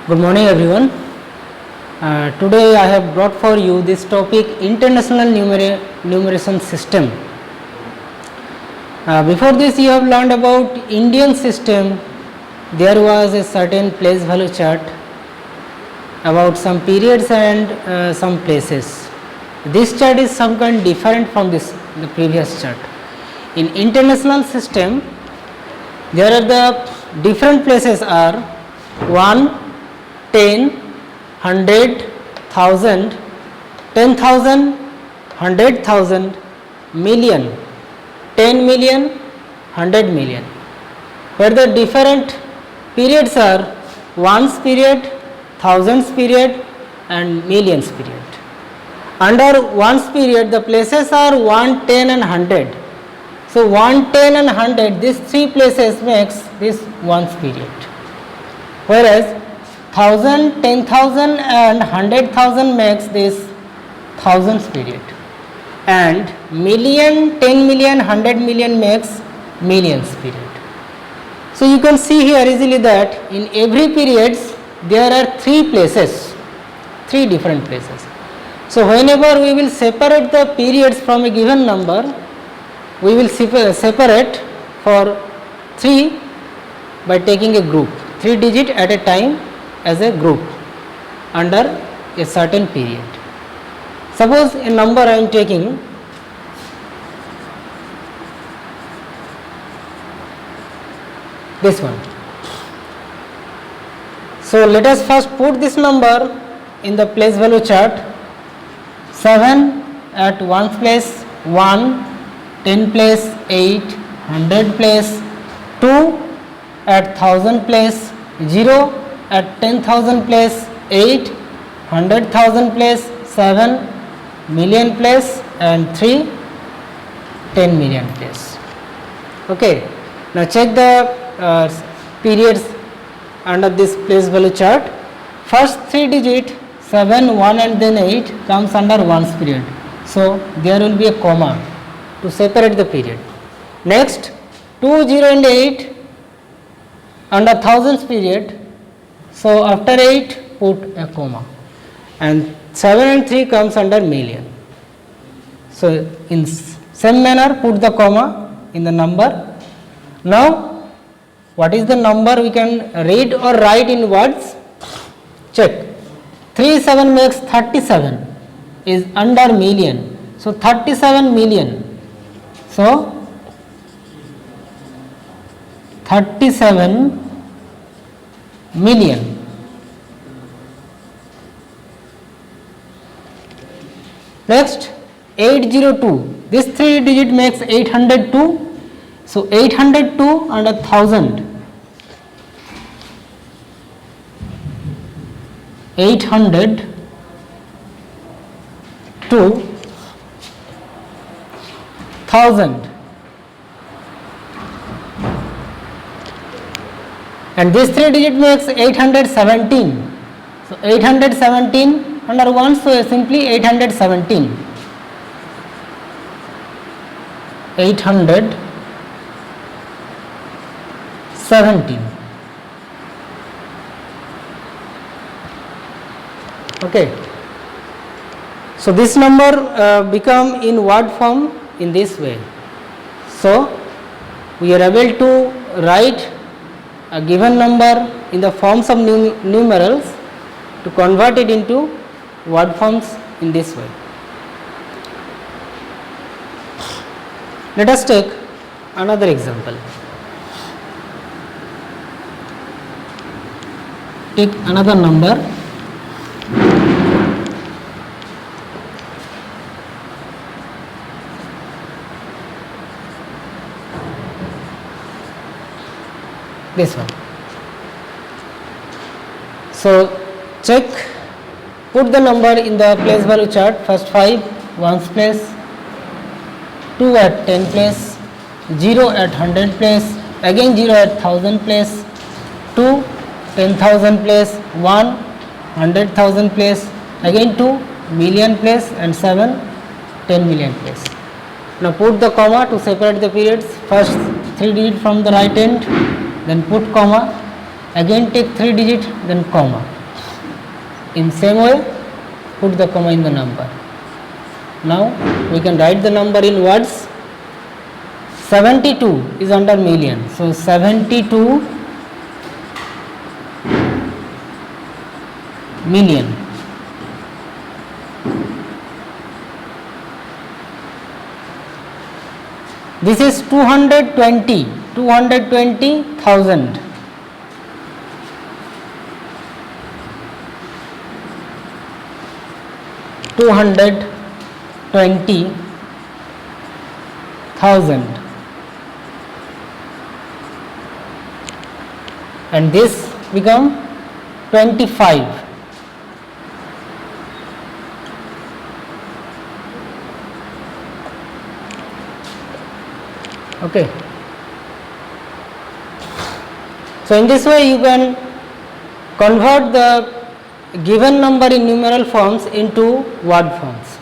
Good morning everyone. Today I have brought for you this topic, international numeration system. Before this you have learned about Indian system. There was a certain place value chart about some periods and some places. This chart is some kind different from the previous chart. In international system there are the different places are 1, 10, 100, 1000, 10,000, 100,000, million, 10 million, 100 million, where the different periods are ones period, thousands period and millions period. Under ones period the places are 1, 10 and 100. So 1, 10 and 100, these three places makes this ones period. Whereas 1000, 10,000 and 100,000 makes this thousands period. And million, 10 million, 100 million makes millions period. So you can see here easily that in every periods there are three places, three different places. So whenever we will separate the periods from a given number, we will separate for 3 by taking a group, 3 digit at a time as a group under a certain period. Suppose a number I am taking this one. So let us first put this number in the place value chart. 7 at 1 place 1, 10 place 8, 100 place 2, at 1000 place 0, at 10,000 place 8, 100,000 place 7, million place and 3, 10 million place. Okay. Now check the periods under this place value chart. First 3 digit 7, 1 and then 8 comes under ones period. So there will be a comma to separate the period. Next 2, 0 and 8 under thousands period. So after 8 put a comma and 7 and 3 comes under million. So in same manner put the comma in the number. Now what is the number we can read or write in words? Check. 3, 7 makes 37 is under million. So 37 million. So 37 million. Next 802. This 3 digit makes 802. So 802 and 1000. 800 to 1000. And this 3 digit makes 817. So 817 under 1, so simply 817. 817. Okay. So this number become in word form in this way. So we are able to write a given number in the forms of numerals to convert it into word forms in this way. Let us take another example. Take another number. This one. So check, put the number in the place value chart. First 5 ones place, 2 at 10 place, 0 at 100 place, again 0 at 1000 place, 2 10,000 place, 1 100,000 place, again 2 million place and 7 10 million place. Now put the comma to separate the periods. First 3 digit from the right end, then put comma, again take 3 digit, then comma. In same way, put the comma in the number. Now we can write the number in words. 72 is under million, so 72 million. This is 220,000. 220,000, and this become 25. Okay. So in this way you can convert the given number in numeral forms into word forms.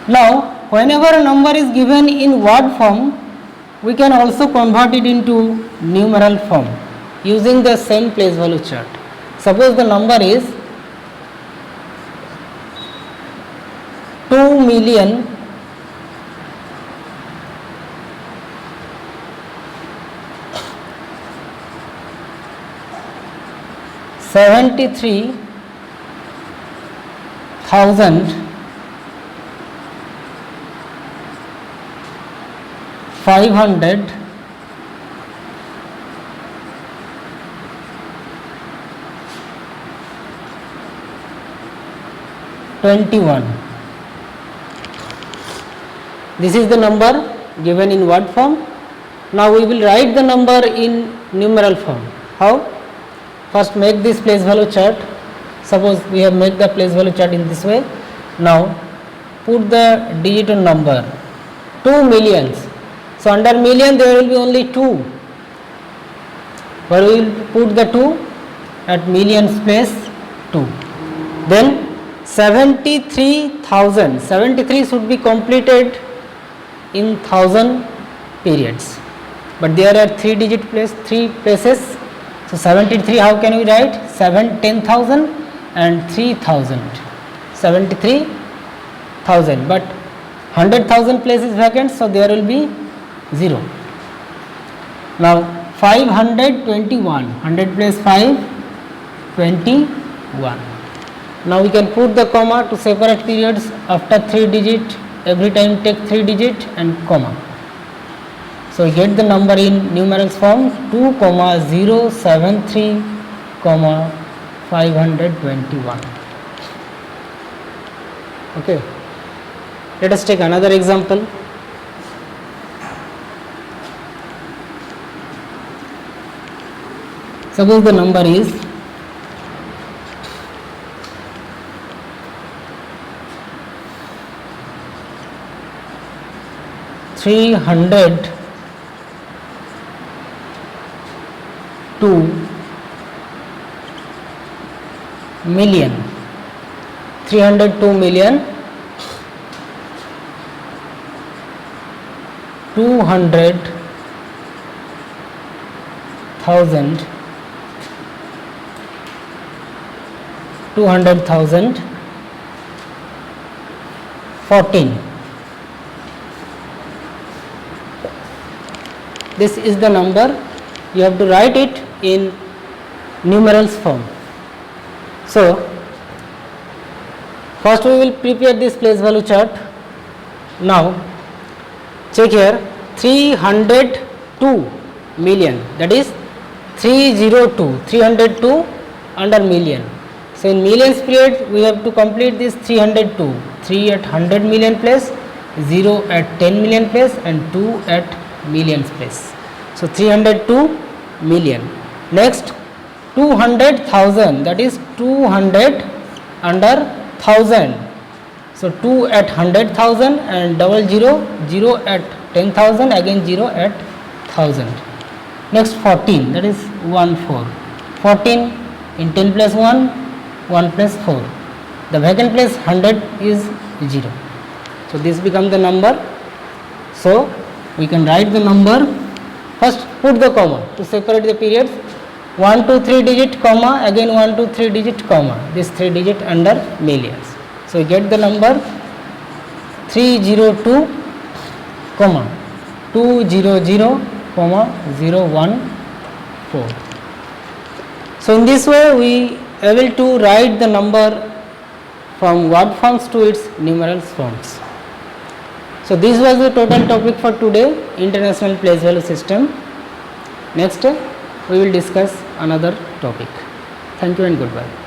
Now whenever a number is given in word form, we can also convert it into numeral form using the same place value chart. Suppose the number is 2,000,000 73,521. This is the number given in word form. Now we will write the number in numeral form. How? First make this place value chart. Suppose we have made the place value chart in this way. Now put the digit on number 2 millions. So under million there will be only 2. Where we will put the 2 at millions place 2. Then 73,000. 73 should be completed in 1000 periods. But there are 3 places. So 73, how can we write? 10,000 and 3,000. 73,000. But 100,000 place is vacant, so there will be 0. Now 521. 100 plus 5, 21. Now we can put the comma to separate periods after 3 digit. Every time take 3 digit and comma. So we get the number in numerals form 2,073, 521. Okay. Let us take another example. Suppose the number is 302,000,000. 200,000 14. This is the number. You have to write it in numerals form. So first we will prepare this place value chart. Now check here, 302 million, that is 302 under million. So in millions period we have to complete this 302, 3 at 100 million place, 0 at 10 million place and 2 at millions place. So 302 million. Next 200,000, that is 200 under 1000. So 2 at 100,000 and double 0, 0 at 10,000, again 0 at 1000. Next 14, that is 14. 14 in 10 plus 1, 1 plus 4. The vacant place 100 is 0. So this becomes the number. So we can write the number. First put the comma to separate the periods. 1 to 3 digit comma, again 1 to 3 digit comma, this 3 digit under millions. So you get the number 302 comma 200 comma 014. So in this way we able to write the number from word forms to its numeral forms. So this was the total topic for today, international place value system. Next we will discuss another topic. Thank you and goodbye.